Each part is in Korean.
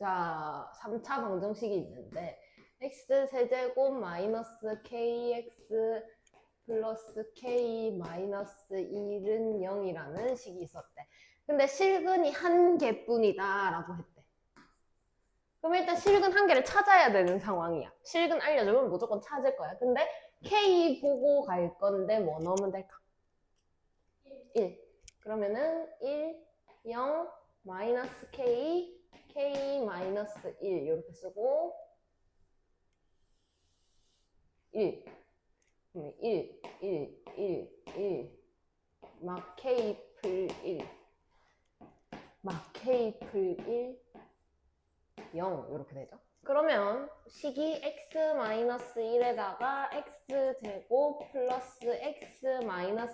자, 3차 방정식이 있는데 x세제곱 마이너스 kx 플러스 k 마이너스 1은 0이라는 식이 있었대. 근데 실근이 한 개뿐이다 라고 했대. 그럼 일단 실근 한 개를 찾아야 되는 상황이야. 실근 알려주면 무조건 찾을 거야. 근데 k 보고 갈 건데 뭐 넣으면 될까? 1. 그러면은 1, 0, 마이너스 k, k 마이너스 1 이렇게 쓰고 1, 1, 1, 1, 1, 막 k 풀 1, 막 k 풀 1, 0 이렇게 되죠. 그러면 식이 x-1에다가 x제곱 플러스 x-k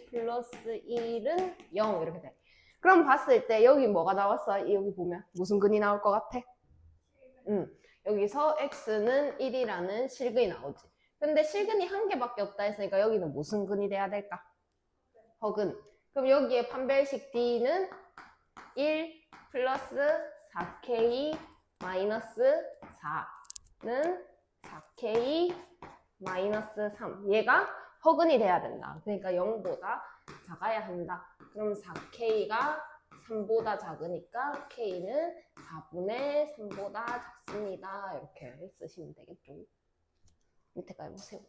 플러스 1은 0 이렇게 돼. 그럼 봤을 때 여기 뭐가 나왔어? 여기 보면 무슨 근이 나올 것 같아? 여기서 x는 1이라는 실근이 나오지. 근데 실근이 한 개밖에 없다 했으니까 여기는 무슨 근이 돼야 될까? 허근. 그럼 여기에 판별식 d는 1 플러스 4k 마이너스 4는 4k 마이너스 3. 얘가 허근이 돼야 된다. 그러니까 0보다 작아야 한다. 그럼 4k가 3보다 작으니까 k는 4분의 3보다 작습니다. 이렇게 쓰시면 되겠죠. 밑에까지 보세요.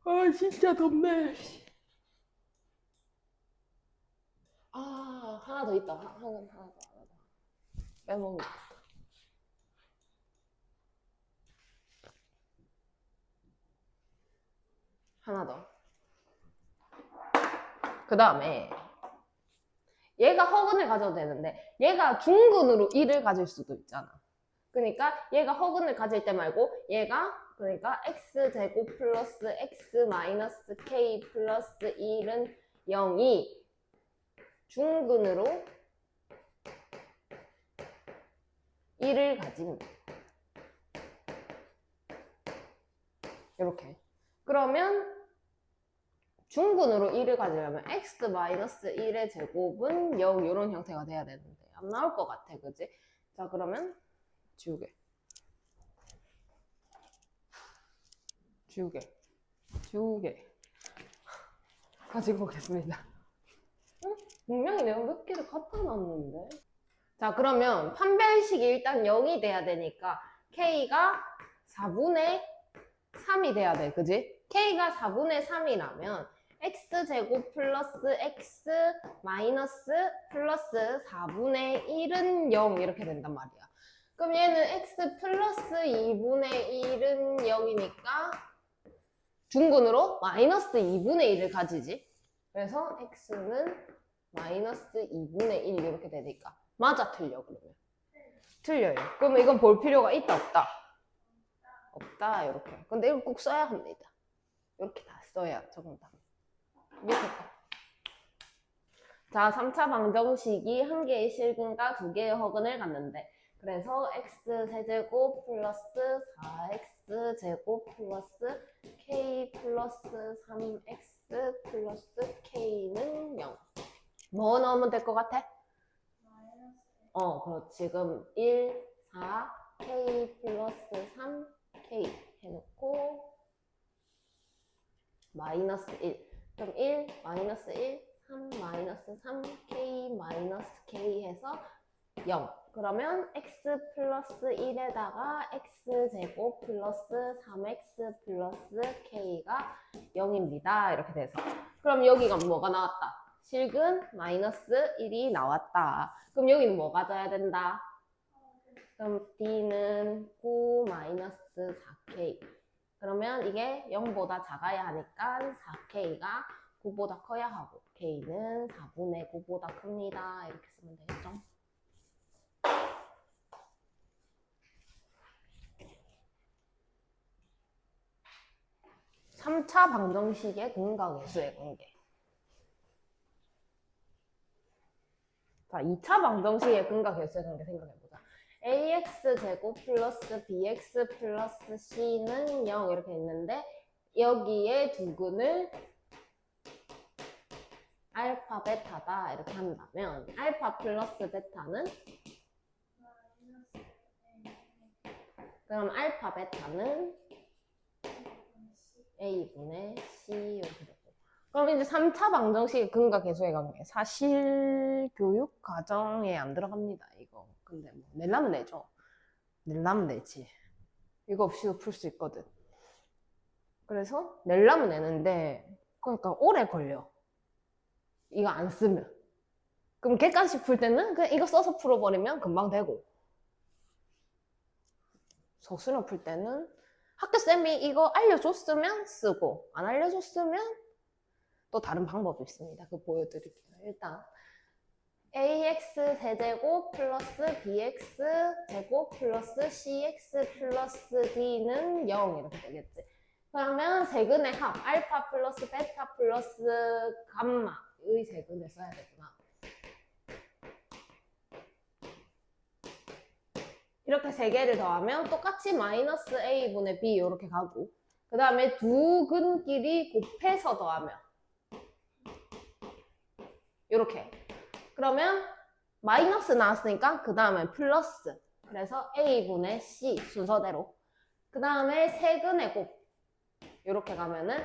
아 진짜 덥네. 아 하나 더 있다. 하나 더. 빼먹는 하나 더. 그 다음에 얘가 허근을 가져도 되는데 얘가 중근으로 1을 가질 수도 있잖아. 그러니까 얘가 허근을 가질 때 말고 얘가 그러니까 x제곱 플러스 x 마이너스 k 플러스 1은 0이 중근으로 1을 가진 이렇게. 그러면 중근으로 1을 가지려면 x-1의 제곱은 0 이런 형태가 돼야 되는데 안 나올 것 같아. 그지? 자 그러면 지우개 가지고 오겠습니다. 분명히 내가 몇 개를 갖다 놨는데. 자 그러면 판별식이 일단 0이 돼야 되니까 k가 4분의 3이 돼야 돼. 그지? k가 4분의 3이라면 x제곱 플러스 x 마이너스 플러스 4분의 1은 0 이렇게 된단 말이야. 그럼 얘는 x 플러스 2분의 1은 0이니까 중근으로 마이너스 2분의 1을 가지지. 그래서 x는 마이너스 2분의 1 이렇게 되니까 맞아 틀려 그러면? 틀려요. 그러면 이건 볼 필요가 있다 없다? 없다 이렇게. 근데 이걸 꼭 써야 합니다. 이렇게 다 써야 적응다. 밑에 거. 자 3차 방정식이 한 개의 실근과 두 개의 허근을 갖는데 그래서 x세제곱 플러스 4x제곱 플러스 k 플러스 3x 플러스 k는 0. 뭐 넣으면 될 것 같아? 그렇지. 그럼 1, 4, k 플러스 3, k 해놓고 마이너스 1. 그럼 1, 마이너스 1, 3, 마이너스 3, k 마이너스 k 해서 0. 그러면 x 플러스 1에다가 x제곱 플러스 3x 플러스 k가 0입니다. 이렇게 돼서. 그럼 여기가 뭐가 나왔다? 실근 마이너스 1이 나왔다. 그럼 여기는 뭐 가져야 된다? 그럼 d는 9 마이너스 4k. 그러면 이게 0보다 작아야 하니까 4k가 9보다 커야 하고 k는 4분의 9보다 큽니다. 이렇게 쓰면 되겠죠? (3차) 방정식의 근각계수의 관계. 자, 2차 방정식의 근각계수의 관계 생각해보자. ax제곱 플러스 bx 플러스 c는 0 이렇게 있는데 여기에 두 근을 알파 베타다 이렇게 한다면 알파 플러스 베타는 그럼 알파 베타는 A분의 C 이렇게 되고 그럼 이제 3차 방정식의 근과 계수의 관계 사실 교육 과정에 안 들어갑니다 이거 근데 뭐 낼라면 내죠 낼라면 내지 이거 없이도 풀 수 있거든 그래서 낼라면 내는데 그러니까 오래 걸려 이거 안 쓰면 그럼 객관식 풀 때는 그냥 이거 써서 풀어버리면 금방 되고 속수능 풀 때는 학교쌤이 이거 알려줬으면 쓰고 안 알려줬으면 또 다른 방법이 있습니다. 그거 보여드릴게요. 일단 ax 세제곱 플러스 bx 제곱 플러스 cx 플러스 d는 0 이렇게 되겠지. 그러면 세근의 합 알파 플러스 베타 플러스 감마의 세근을 써야 되구나. 이렇게 세 개를 더하면 똑같이 마이너스 a분의 b 이렇게 가고 그 다음에 두 근끼리 곱해서 더하면 이렇게 그러면 마이너스 나왔으니까 그 다음에 플러스 그래서 a분의 c 순서대로 그 다음에 세근의 곱 이렇게 가면은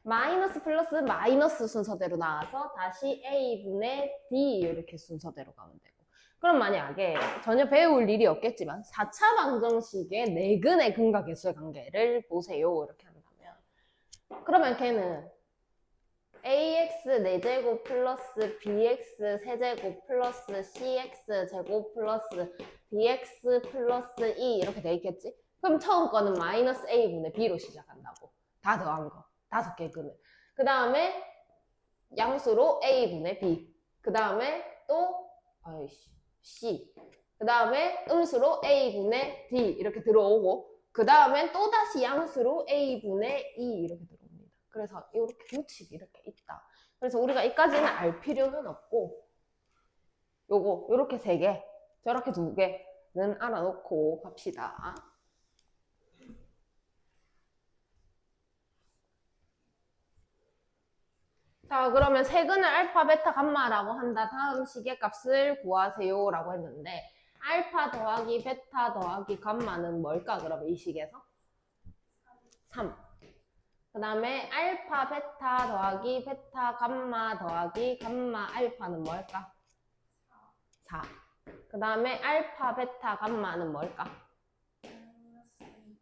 마이너스 플러스 마이너스 순서대로 나와서 다시 a분의 d 이렇게 순서대로 가면 되고 그럼 만약에 전혀 배울 일이 없겠지만 4차 방정식의 네근의 근과 계수의 관계를 보세요 이렇게 한다면 그러면 걔는 ax 4제곱 플러스 bx 세제곱 플러스 cx 제곱 플러스 dx 플러스 e 이렇게 돼 있겠지? 그럼 처음 거는 마이너스 a분의 b로 시작한다고 다 더한 거 5개 근을 그 다음에 양수로 a분의 b 그 다음에 또 c 그 다음에 음수로 a분의 d 이렇게 들어오고 그 다음에 또 다시 양수로 a분의 e 이렇게 들어옵니다. 그래서 이렇게 규칙이 이렇게 있다. 그래서 우리가 이까지는 알 필요는 없고 요거 요렇게 3개 저렇게 2개는 알아놓고 갑시다. 자 그러면 세근을 알파, 베타, 감마라고 한다. 다음 시계값을 구하세요 라고 했는데 알파 더하기 베타 더하기 감마는 뭘까? 그러면 이 식에서 3. 그 다음에 알파 베타 더하기 베타 감마 더하기 감마 알파는 뭘까? 4. 그 다음에 알파 베타 감마는 뭘까?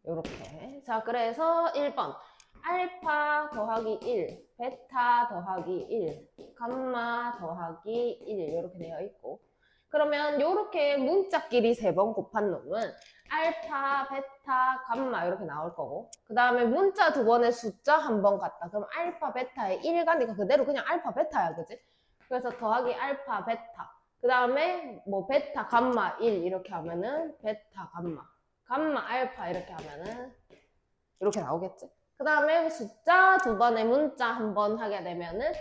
요렇게. 자 그래서 1번 알파 더하기 1, 베타 더하기 1, 감마 더하기 1 이렇게 되어 있고 그러면 이렇게 문자끼리 3번 곱한 놈은 알파, 베타, 감마 이렇게 나올 거고 그 다음에 문자 2번에 숫자 1번 같다. 그럼 알파, 베타에 1 가니까 그대로 그냥 알파, 베타야 그지? 그래서 더하기 알파, 베타 그 다음에 뭐 베타, 감마 1 이렇게 하면은 베타, 감마 감마, 알파 이렇게 하면은 이렇게 나오겠지? 그 다음에 숫자 2번에 문자 1번 하게 되면은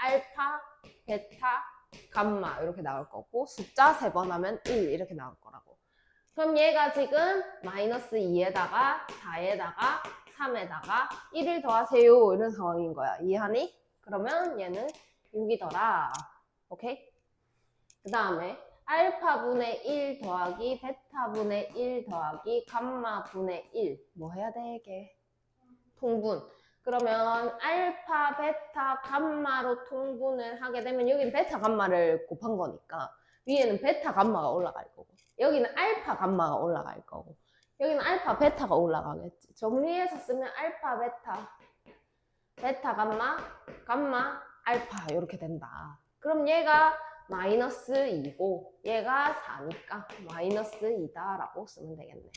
알파, 베타, 감마 이렇게 나올 거고 숫자 3번 하면 1 이렇게 나올 거라고. 그럼 얘가 지금 마이너스 2에다가 4에다가 3에다가 1을 더하세요 이런 상황인 거야. 이해하니? 그러면 얘는 6이더라. 오케이? 그 다음에 알파분의 1 더하기 베타분의 1 더하기 감마분의 1 뭐 해야 돼 이게? 통분. 그러면 알파, 베타, 감마로 통분을 하게 되면 여기는 베타, 감마를 곱한 거니까 위에는 베타, 감마가 올라갈 거고 여기는 알파, 감마가 올라갈 거고 여기는 알파, 베타가 올라가겠지. 정리해서 쓰면 알파, 베타, 베타, 감마, 감마, 알파 이렇게 된다. 그럼 얘가 마이너스 2고 얘가 4니까 마이너스 2다 라고 쓰면 되겠네.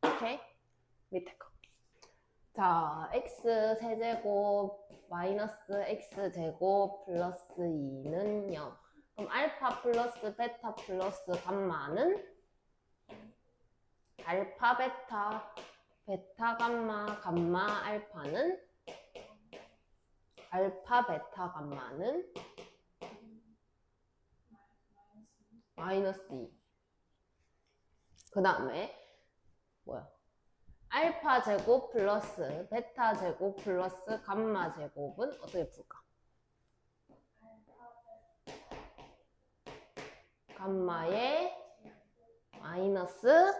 오케이? 밑에 거. 자, x 세제곱 마이너스 x 제곱 플러스 2는 0. 그럼 알파 플러스 베타 플러스 감마는 알파 베타 베타 감마 감마 알파는 알파 베타 감마는 마이너스 2. 그 다음에 뭐야? 알파 제곱 플러스 베타 제곱 플러스 감마 제곱은 어떻게 풀까? 감마에 마이너스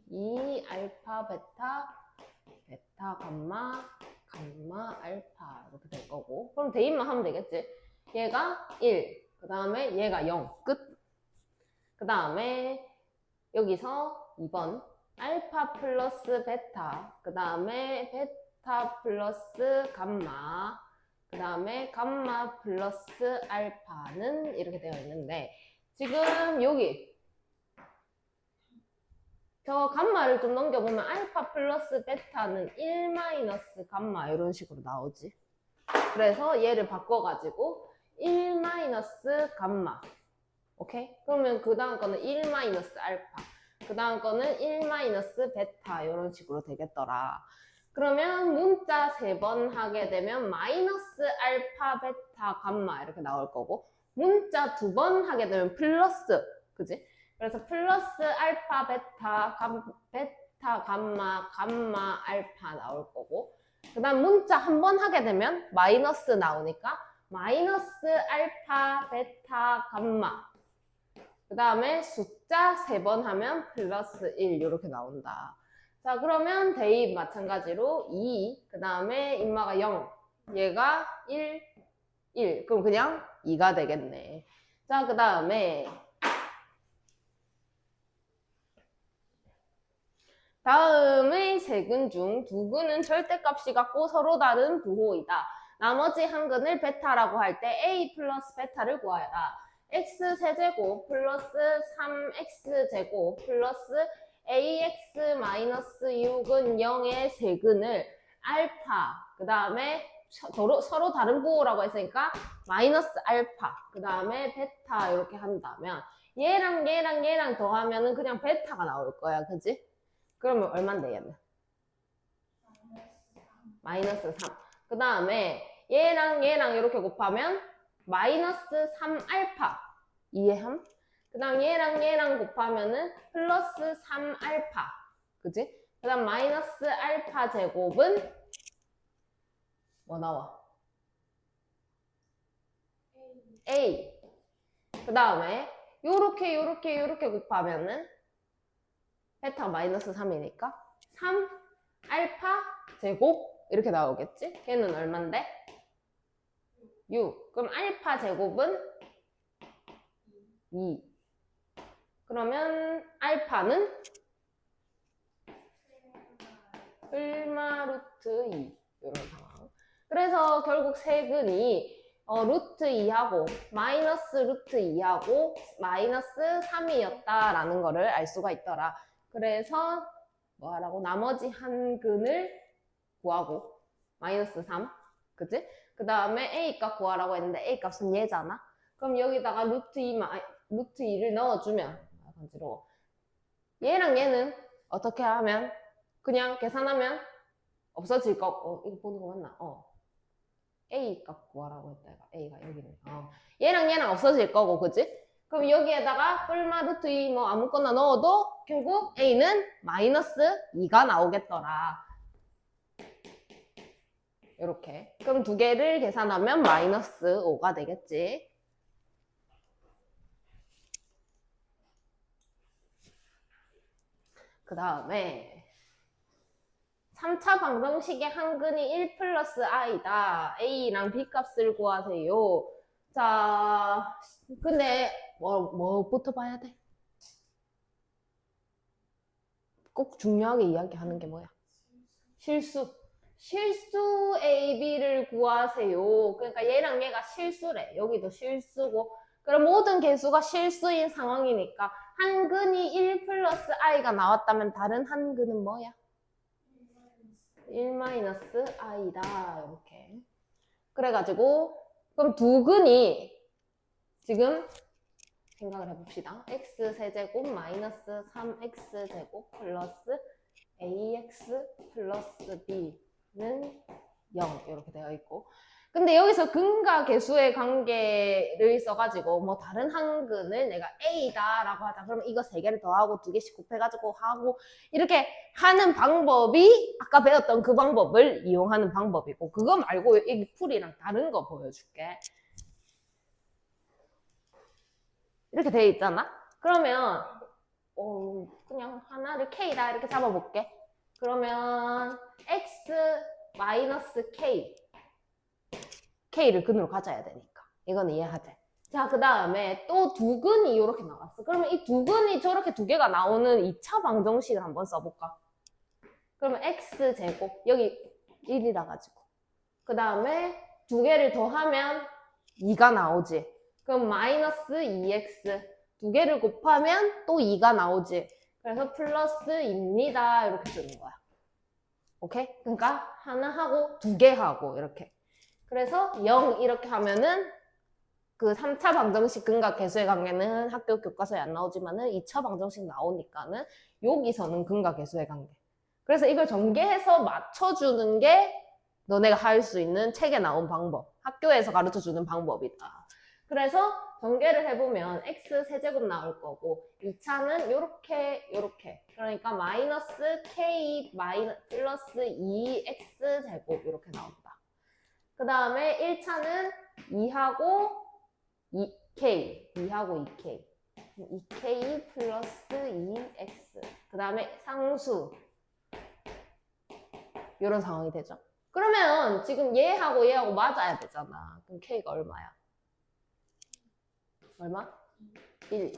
2 알파 베타 베타 감마 감마 알파 이렇게 될 거고, 그럼 대입만 하면 되겠지. 얘가 1, 그 다음에 얘가 0 끝. 그 다음에 여기서 2번 알파 플러스 베타, 그 다음에 베타 플러스 감마, 그 다음에 감마 플러스 알파는 이렇게 되어 있는데, 지금 여기 저 감마를 좀 넘겨보면 알파 플러스 베타는 1 마이너스 감마 이런 식으로 나오지. 그래서 얘를 바꿔가지고 1 마이너스 감마. 오케이? 그러면 그 다음 거는 1 마이너스 알파, 그 다음 거는 1 마이너스 베타 이런 식으로 되겠더라. 그러면 문자 3번 하게 되면 마이너스 알파 베타 감마 이렇게 나올 거고, 문자 2번 하게 되면 플러스, 그지? 그래서 플러스 알파 베타 감마 감마 알파 나올 거고, 그 다음 문자 한 번 하게 되면 마이너스 나오니까 마이너스 알파 베타 감마, 그 다음에 숫자 3번 하면 플러스 1 이렇게 나온다. 자, 그러면 대입 마찬가지로 2, 그 다음에 인마가 0, 얘가 1, 1. 그럼 그냥 2가 되겠네. 자, 그 다음에 다음의 세 근 중 두 근은 절대값이 같고 서로 다른 부호이다. 나머지 한 근을 베타라고 할 때 a 플러스 베타를 구하라. x세제곱 플러스 3x제곱 플러스 ax 마이너스 6은 0의 세 근을 알파, 그 다음에 서로 다른 부호라고 했으니까 마이너스 알파, 그 다음에 베타 이렇게 한다면 얘랑 얘랑 얘랑 더하면은 그냥 베타가 나올 거야. 그지? 그러면 얼만데 얘는? 마이너스 3. 그 다음에 얘랑 얘랑 이렇게 곱하면 마이너스 3 알파. 이해함? 그 다음 얘랑 얘랑 곱하면은 플러스 3 알파. 그지? 그 다음 마이너스 알파 제곱은 뭐 나와? A. 그 다음에 요렇게 곱하면은 베타 마이너스 3이니까 3 알파 제곱 이렇게 나오겠지? 걔는 얼만데? 6. 그럼 알파 제곱은 2. 그러면 알파는 얼마 루트 2 이런 상황. 그래서 결국 세근이 루트 2하고 마이너스 루트 2하고 마이너스 3이었다라는 거를 알 수가 있더라. 그래서 뭐 하라고? 나머지 한 근을 구하고 마이너스 3, 그치? 그 다음에 a 값 구하라고 했는데 a 값은 얘잖아. 그럼 여기다가 루트 2를 넣어주면 간지러워. 얘랑 얘는 어떻게 하면 그냥 계산하면 없어질 거. 이거 보는 거 맞나? a 값 구하라고 했다. a가 여기 있네. 얘랑 얘랑 없어질 거고, 그치? 그럼 여기에다가 뿔마 루트 2 뭐 아무거나 넣어도 결국 a는 마이너스 2가 나오겠더라. 이렇게. 그럼 두 개를 계산하면 마이너스 5가 되겠지. 그 다음에 3차 방정식의 한 근이 1 플러스 i다. a랑 b 값을 구하세요. 자, 근데 뭐부터 봐야 돼? 꼭 중요하게 이야기하는 게 뭐야? 실수 A, B를 구하세요. 그러니까 얘랑 얘가 실수래. 여기도 실수고. 그럼 모든 개수가 실수인 상황이니까 한 근이 1 플러스 i가 나왔다면 다른 한 근은 뭐야? 1 마이너스 i다. 이렇게. 그래가지고 그럼 두 근이 지금 생각을 해봅시다. x세제곱 마이너스 3x제곱 플러스 ax 플러스 b는 0 이렇게 되어 있고, 근데 여기서 근과 개수의 관계를 써가지고 뭐 다른 한 근을 내가 a다 라고 하자. 그러면 이거 3개를 더하고 2개씩 곱해가지고 하고 이렇게 하는 방법이 아까 배웠던 그 방법을 이용하는 방법이고, 그거 말고 이 풀이랑 다른 거 보여줄게. 이렇게 돼 있잖아? 그러면 그냥 하나를 K다 이렇게 잡아볼게. 그러면 X 마이너스 K K를 근으로 가져야 되니까 이건 이해하지? 자, 그 다음에 또 두근이 이렇게 나왔어. 그러면 이 두근이 저렇게 두 개가 나오는 2차 방정식을 한번 써볼까? 그러면 X제곱 여기 1이라 가지고 그 다음에 두 개를 더하면 2가 나오지. 그럼 마이너스 2x 두 개를 곱하면 또 2가 나오지. 그래서 플러스입니다. 이렇게 쓰는 거야. 오케이? 그러니까 하나 하고 두 개 하고 이렇게. 그래서 0 이렇게 하면은 그 3차 방정식 근과 계수의 관계는 학교 교과서에 안 나오지만은 2차 방정식 나오니까는 여기서는 근과 계수의 관계. 그래서 이걸 전개해서 맞춰주는 게 너네가 할 수 있는 책에 나온 방법, 학교에서 가르쳐주는 방법이다. 그래서 전개를 해보면 x 세제곱 나올 거고 2차는 요렇게 그러니까 마이너스 k 플러스 2x 제곱 이렇게 나온다. 그 다음에 1차는 2하고 2k 2k 플러스 2x 그 다음에 상수 이런 상황이 되죠. 그러면 지금 얘하고 얘하고 맞아야 되잖아. 그럼 k가 얼마야? 얼마? 1.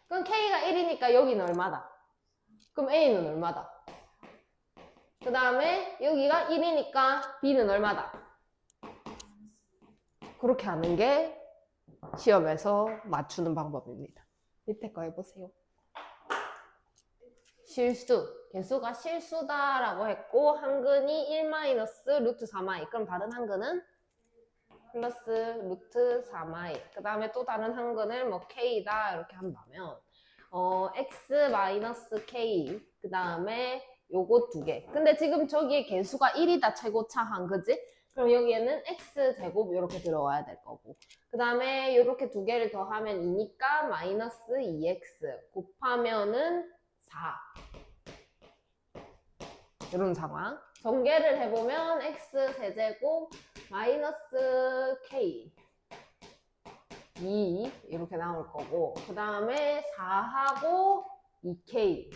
그럼 k가 1이니까 여기는 얼마다? 그럼 a는 얼마다? 그 다음에 여기가 1이니까 b는 얼마다? 그렇게 하는 게 시험에서 맞추는 방법입니다. 밑에 거 해보세요. 실수. 개수가 실수다라고 했고 한근이 1-루트 4마이. 그럼 다른 한근은 플러스 루트 4마이. 그 다음에 또 다른 한근을 뭐 k다 이렇게 한다면 x 마이너스 k 그 다음에 요거 두 개. 근데 지금 저기에 개수가 1이다 최고차한 그지? 그럼 여기에는 x제곱 이렇게 들어와야 될 거고 그 다음에 이렇게 두 개를 더하면 2니까 마이너스 2x 곱하면은 4 이런 상황. 전개를 해보면 x 세제곱 마이너스 k 2 이렇게 나올 거고 그 다음에 4하고 2k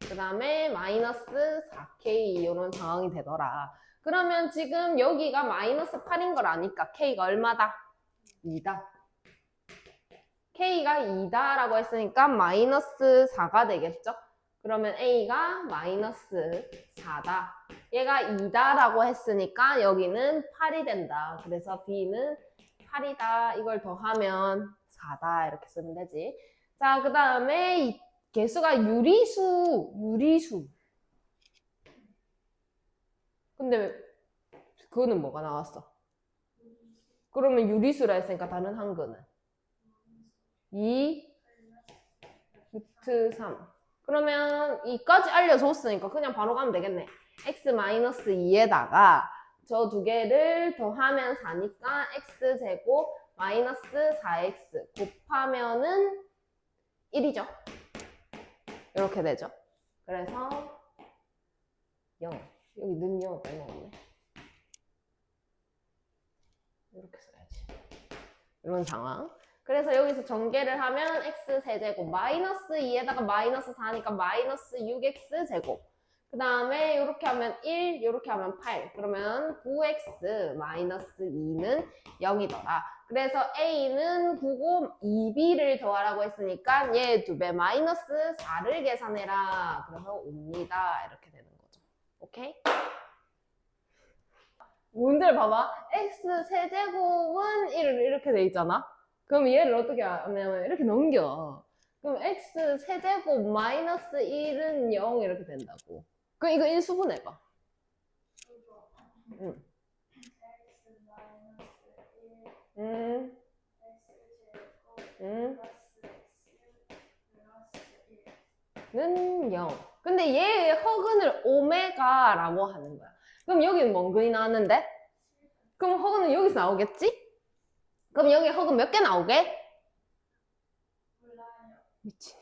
그 다음에 마이너스 4k 이런 상황이 되더라. 그러면 지금 여기가 마이너스 8인 걸 아니까 k가 얼마다? 2다. k가 2다라고 했으니까 마이너스 4가 되겠죠? 그러면 a가 마이너스 4다. 얘가 2다라고 했으니까 여기는 8이 된다. 그래서 b는 8이다. 이걸 더하면 4다. 이렇게 쓰면 되지. 자, 그 다음에 개수가 유리수. 근데 그거는 뭐가 나왔어? 그러면 유리수라 했으니까 다른 한글은 2 루트 3. 그러면 2까지 알려줬으니까 그냥 바로 가면 되겠네. x-2에다가 저 두 개를 더하면 4니까 x제곱 마이너스 4x 곱하면은 1이죠. 이렇게 되죠. 그래서 0. 여기 는 0 빼먹었네. 이렇게 써야지. 이런 상황. 그래서 여기서 전개를 하면 x세제곱 마이너스 2에다가 마이너스 4니까 마이너스 6x제곱 그 다음에 이렇게 하면 1, 이렇게 하면 8 그러면 9x 마이너스 2는 0이더라. 그래서 a는 9고 2b를 더하라고 했으니까 얘 2배 마이너스 4를 계산해라. 그래서 옵니다. 이렇게 되는 거죠. 오케이? 문제를 봐봐. x 세제곱은 1 이렇게 돼 있잖아. 그럼 얘를 어떻게 하냐면 이렇게 넘겨. 그럼 x 세제곱 마이너스 1은 0 이렇게 된다고. 그럼 이거 인수분해봐. 응. 는 0. 근데 얘의 허근을 오메가라고 하는 거야. 그럼 여기는 뭔 근이 나왔는데? 그럼 허근은 여기서 나오겠지? 그럼 여기 허근 몇 개 나오게? 미친.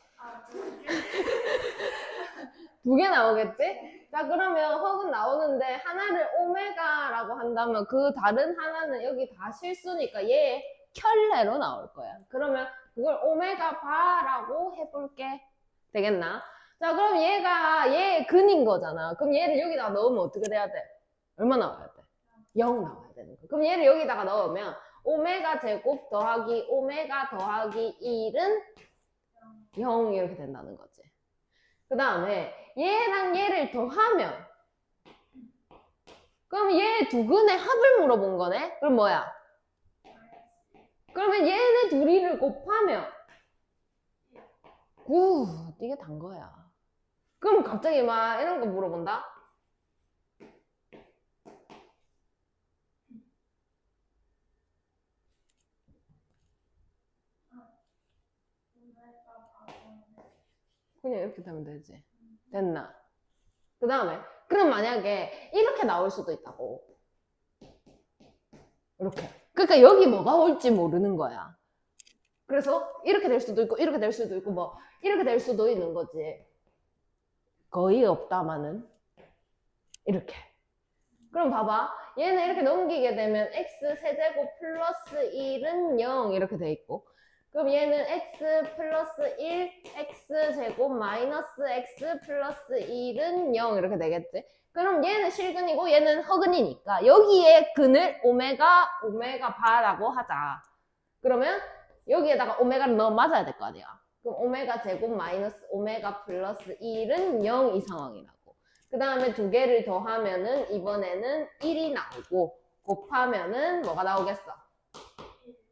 2개 나오겠지? 자, 그러면 헉은 나오는데 하나를 오메가라고 한다면 그 다른 하나는 여기 다 실수니까 얘 켤레로 나올 거야. 그러면 그걸 오메가 바라고 해볼게. 되겠나? 자, 그럼 얘 근인 거잖아. 그럼 얘를 여기다가 넣으면 어떻게 돼야 돼? 얼마 나와야 돼? 0 나와야 되는 거야. 그럼 얘를 여기다가 넣으면 오메가 제곱 더하기 오메가 더하기 1은 0 이렇게 된다는 거지. 그 다음에 얘랑 얘를 더하면 그럼 얘 두 근의 합을 물어본 거네? 그럼 뭐야? 그러면 얘네 둘이를 곱하면 9 이게 단 거야. 그럼 갑자기 막 이런 거 물어본다? 그냥 이렇게 되면 되지. 됐나? 그 다음에 그럼 만약에 이렇게 나올 수도 있다고. 이렇게. 그러니까 여기 뭐가 올지 모르는 거야. 그래서 이렇게 될 수도 있고 이렇게 될 수도 있고 뭐 이렇게 될 수도 있는 거지. 거의 없다마는 이렇게. 그럼 봐봐. 얘는 이렇게 넘기게 되면 x 세제곱 플러스 1은 0 이렇게 돼 있고 그럼 얘는 x 플러스 1 x 제곱 마이너스 x 플러스 1은 0 이렇게 되겠지. 그럼 얘는 실근이고 얘는 허근이니까 여기에 근을 오메가 바라고 하자. 그러면 여기에다가 오메가를 넣어 맞아야 될 거 아니야. 그럼 오메가 제곱 마이너스 오메가 플러스 1은 0 이 상황이라고. 그 다음에 두 개를 더하면은 이번에는 1이 나오고 곱하면은 뭐가 나오겠어?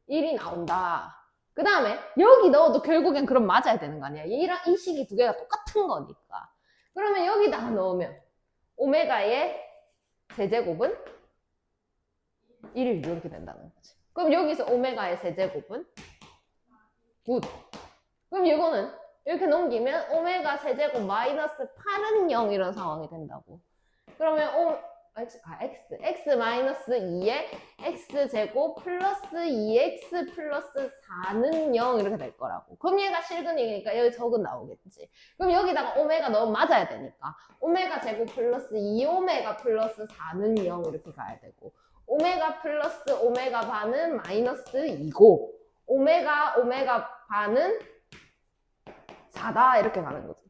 1이 나온다. 그 다음에 여기 넣어도 결국엔 그럼 맞아야 되는 거 아니야. 얘랑 이 식이 두 개가 똑같은 거니까. 그러면 여기다가 넣으면 오메가의 세제곱은 1 이렇게 된다는 거지. 그럼 여기서 오메가의 세제곱은 9. 그럼 이거는 이렇게 넘기면 오메가 세제곱 마이너스 8은 0 이런 상황이 된다고. 그러면 x 마이너스 2에 x제곱 플러스 2x 플러스 4는 0 이렇게 될 거라고. 그럼 얘가 실근이니까 여기 적은 나오겠지. 그럼 여기다가 오메가 넣으면 맞아야 되니까 오메가 제곱 플러스 2오메가 플러스 4는 0 이렇게 가야 되고 오메가 플러스 오메가 반은 마이너스 2고 오메가 반은 4다 이렇게 가는 거지.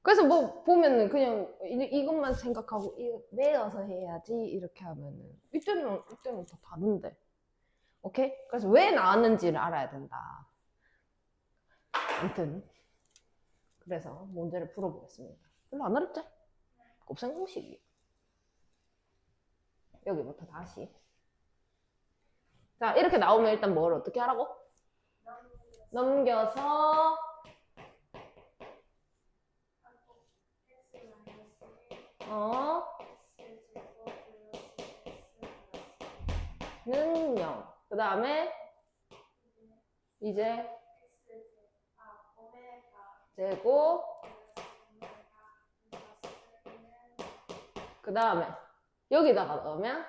그래서 뭐 보면은 그냥 이것만 생각하고 외워서 해야지 이렇게 하면은 이때는 다 다른데. 오케이? 그래서 왜 나왔는지를 알아야 된다. 아무튼 그래서 문제를 풀어보겠습니다. 별로 안 어렵지? 곱셈 공식이. 여기부터 다시. 자, 이렇게 나오면 일단 뭘 어떻게 하라고? 넘겨서 는 0. 그 다음에 이제 제곱 그 다음에 여기다가 넣으면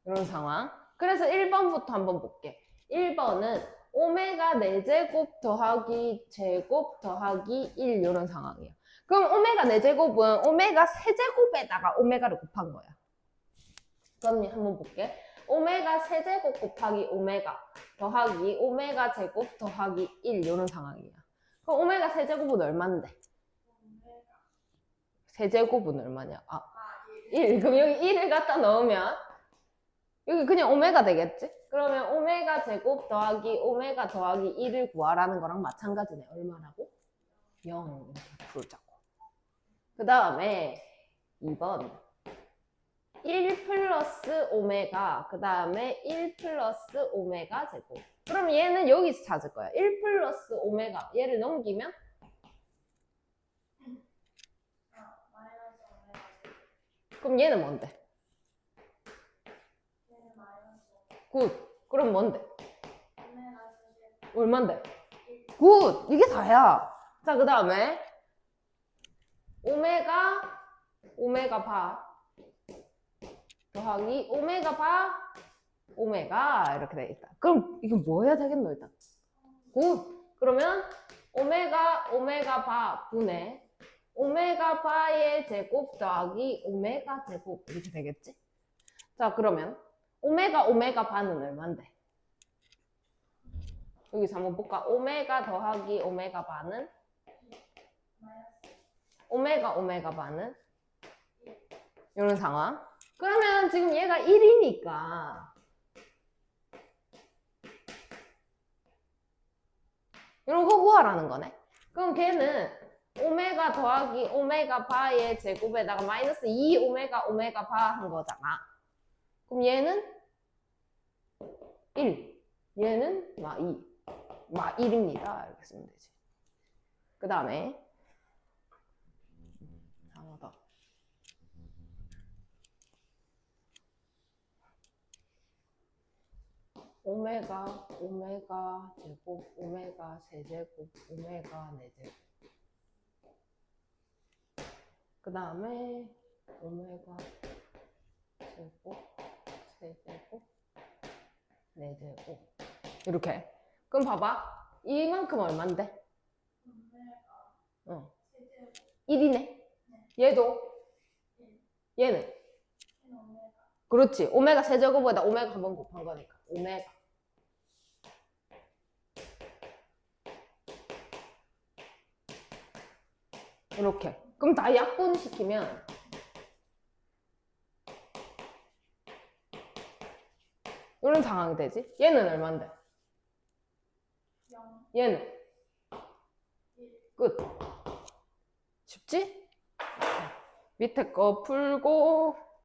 이런 상황. 그래서 1번부터 한번 볼게. 1번은 오메가 4제곱 더하기 제곱 더하기 1 이런 상황이에요. 그럼 오메가 4제곱은 오메가 세제곱에다가 오메가를 곱한 거야. 그럼 한번 볼게. 오메가 세제곱 곱하기 오메가 더하기 오메가 제곱 더하기 1 이런 상황이야. 그럼 오메가 세제곱은 얼만데? 세제곱은 얼마냐? 1. 그럼 여기 1을 갖다 넣으면 여기 그냥 오메가 되겠지? 그러면 오메가 제곱 더하기 오메가 더하기 1을 구하라는 거랑 마찬가지네. 얼마라고? 0 이렇게 풀자고. 그 다음에 2번 1 플러스 오메가 그 다음에 1 플러스 오메가 제곱. 그럼 얘는 여기서 찾을 거야. 1 플러스 오메가 얘를 넘기면 그럼 얘는 뭔데? 굿. 그럼 뭔데? 얼만데? 굿. 이게 다야. 자, 그 다음에 오메가 바 더하기 오메가 바 오메가 이렇게 되겠다. 그럼 이거 뭐 해야 되겠노 일단? 굿. 그러면 오메가 바 분의 오메가 바의 제곱 더하기 오메가 제곱 이렇게 되겠지? 자, 그러면 오메가 바는 얼만데? 여기서 한번 볼까? 오메가 더하기 오메가 바는 오메가 바는 이런 상황. 그러면 지금 얘가 1이니까 이런 거 구하라는 거네. 그럼 걔는 오메가 더하기 오메가 바의 제곱에다가 마이너스 2 오메가 바 한 거잖아. 그럼 얘는 1, 얘는 막 2, 막 1입니다. 이렇게 쓰면 되지. 그 다음에 하나 더. 오메가 제곱, 오메가 세제곱, 오메가 네제곱. 그 다음에 오메가 제곱, 세제곱, 네제곱. 이렇게. 그럼 봐봐. 이만큼 얼만데? 1이네. 얘도? 얘는? 그렇지. 오메가 세제곱보다 오메가 한 번 곱한 거니까. 오메가. 이렇게. 그럼 다 약분시키면 이런 상황이 되지. 얘는 얼만데? 얘는? 끝. 쉽지? 밑에 거 풀고